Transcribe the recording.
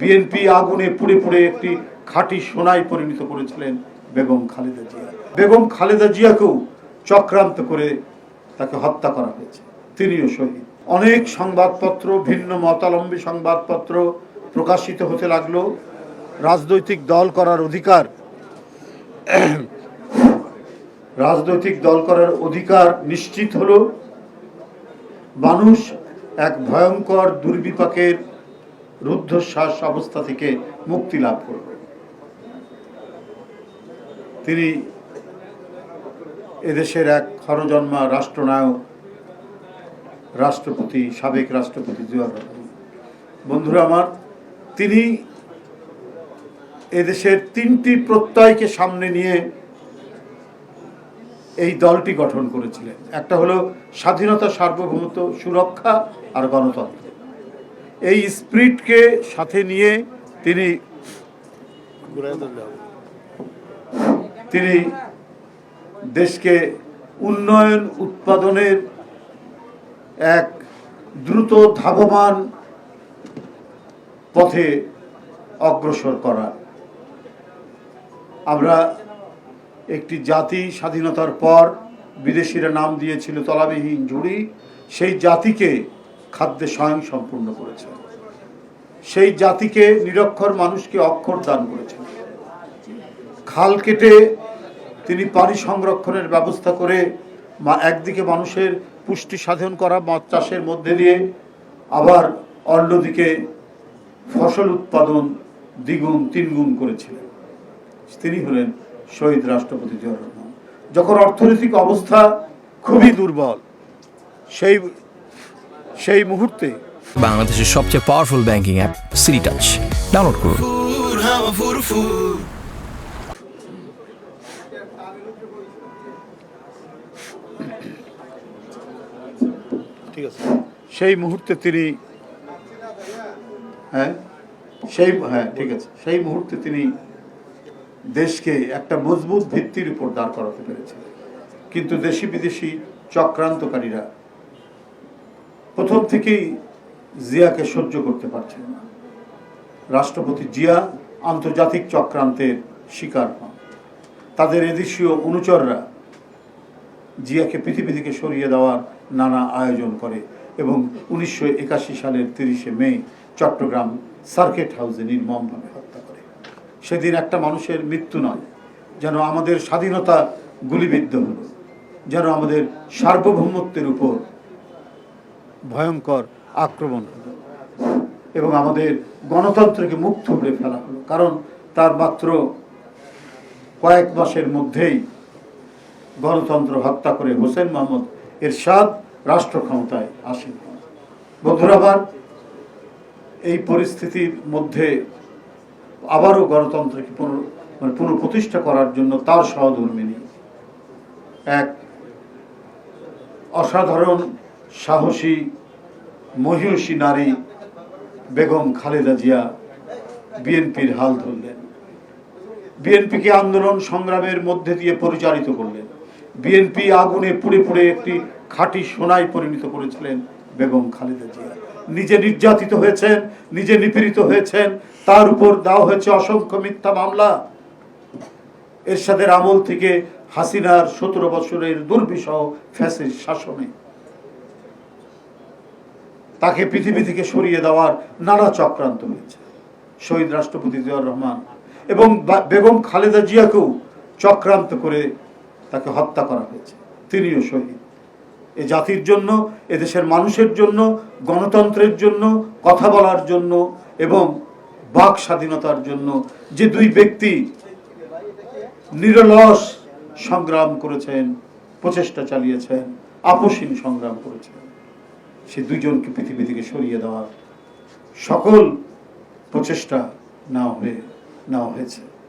BNP আগুনে পুড়ে পুড়ে একটি খাঁটি সোনায় পরিণত করেছিলেন বেগম খালেদা জিয়া। বেগম খালেদা জিয়াকেও চক্রান্ত করে তাকে হত্যা করা হয়েছে, তিনিও শহীদ। অনেক সংবাদপত্র, ভিন্ন মতাবলম্বী সংবাদপত্র প্রকাশিত হতে লাগলো। রাজনৈতিক দল করার অধিকার, রাজনৈতিক দল করার অধিকার নিশ্চিত হলো। মানুষ এক ভয়ঙ্কর দুর্বিপাকের রুদ্ধশ্বাস অবস্থা থেকে মুক্তি লাভ করবে। তিনি এদেশের এক ক্ষণজন্মা রাষ্ট্রনায়ক, রাষ্ট্রপতি, সাবেক রাষ্ট্রপতি জিয়াউর রহমান। বন্ধুরা আমার, তিনি এদেশের তিনটি প্রত্যয়কে সামনে নিয়ে এই দলটি গঠন করেছিলেন। একটা হলো স্বাধীনতা, সার্বভৌমত্ব, সুরক্ষা আর গণতন্ত্র। এই স্পিরিটকে সাথে নিয়ে তিনি দেশকে উন্নয়ন উৎপাদনের এক দ্রুত ধাবমান পথে অগ্রসর করা। আমরা একটি জাতি স্বাধীনতার পর বিদেশিরা নাম দিয়েছিল তলাবিহীন ঝুড়ি, সেই জাতিকে খাদ্যে স্বয়ংসম্পূর্ণ করেছে। সেই জাতিকে, নিরক্ষর মানুষকে অক্ষর দান করেছেন। খাল কেটে তিনি পানি সংরক্ষণের ব্যবস্থা করে একদিকে মানুষের পুষ্টি সাধন করা মাছ চাষের মধ্যে দিয়ে, আবার অন্যদিকে ফসল উৎপাদন দ্বিগুণ তিনগুণ করেছিলেন। তিনি হলেন শহীদ রাষ্ট্রপতি জিয়াউর রহমান। যখন অর্থনৈতিক অবস্থা খুবই দুর্বল, সেই মুহূর্তে বাংলাদেশের সবচেয়ে powerful banking app city touch download করুন। ঠিক আছে। সেই মুহূর্তে তিনি সেই মুহূর্তে তিনি দেশকে একটা মজবুত ভিত্তির উপর দাঁড় করাতে পেরেছিলেন। কিন্তু দেশি বিদেশি চক্রান্তকারীরা প্রথম থেকেই জিয়াকে সহ্য করতে পারছেন না। রাষ্ট্রপতি জিয়া আন্তর্জাতিক চক্রান্তের শিকার হন। তাদের এদেশীয় অনুচররা জিয়াকে পৃথিবী থেকে সরিয়ে দেওয়ার নানা আয়োজন করে এবং 1981 সালের 30 মে চট্টগ্রাম সার্কিট হাউসে নির্মমভাবে হত্যা করে। সেদিন একটা মানুষের মৃত্যু নয়, যেন আমাদের স্বাধীনতা গুলিবিদ্ধ হলো, যেন আমাদের সার্বভৌমত্বের উপর ভয়ঙ্কর আক্রমণ হলো এবং আমাদের গণতন্ত্রকে মুখ থুবড়ে ফেলা হলো। কারণ তার মাত্র কয়েক মাসের মধ্যেই গণতন্ত্র হত্যা করে হোসেন মোহাম্মদ এরশাদ রাষ্ট্র ক্ষমতায় আসেন। বন্ধুরা আমার, এই পরিস্থিতির মধ্যে আবারও গণতন্ত্রকে পুনঃপ্রতিষ্ঠা করার জন্য তার সহধর্মিণী এক অসাধারণ সাহসী মহিষী নারী বেগম খালেদা জিয়া বিএনপির হাল ধরলেন। বিএনপিকে আন্দোলন সংগ্রামের মধ্যে দিয়ে পরিচালিত করলেন। বিএনপি আগুনে পুড়ে পুড়ে একটি খাঁটি সোনায় পরিণত করেছিলেন বেগম খালেদা জিয়া। নিজে নির্যাতিত হয়েছেন, নিজে নিপীড়িত হয়েছেন, তার উপর দেওয়া হয়েছে অসংখ্য মিথ্যা মামলা। এরশাদের আমল থেকে হাসিনার 17 বছরের দুর্বিষহ ফ্যাসিস্ট শাসনে তাকে পৃথিবী থেকে সরিয়ে দেওয়ার নানা চক্রান্ত হয়েছে। শহীদ রাষ্ট্রপতি জিয়াউর রহমান এবং বেগম খালেদা জিয়াকেও চক্রান্ত করে তাকে হত্যা করা হয়েছে, তিনিও শহীদ। এ জাতির জন্য, এদেশের মানুষের জন্য, গণতন্ত্রের জন্য, কথা বলার জন্য এবং বাক স্বাধীনতার জন্য যে দুই ব্যক্তি নিরলস সংগ্রাম করেছেন, প্রচেষ্টা চালিয়েছেন, আপসহীন সংগ্রাম করেছেন, সে দুইজনকে পৃথিবী থেকে সরিয়ে দেওয়ার সকল প্রচেষ্টা নেওয়া হয়েছে।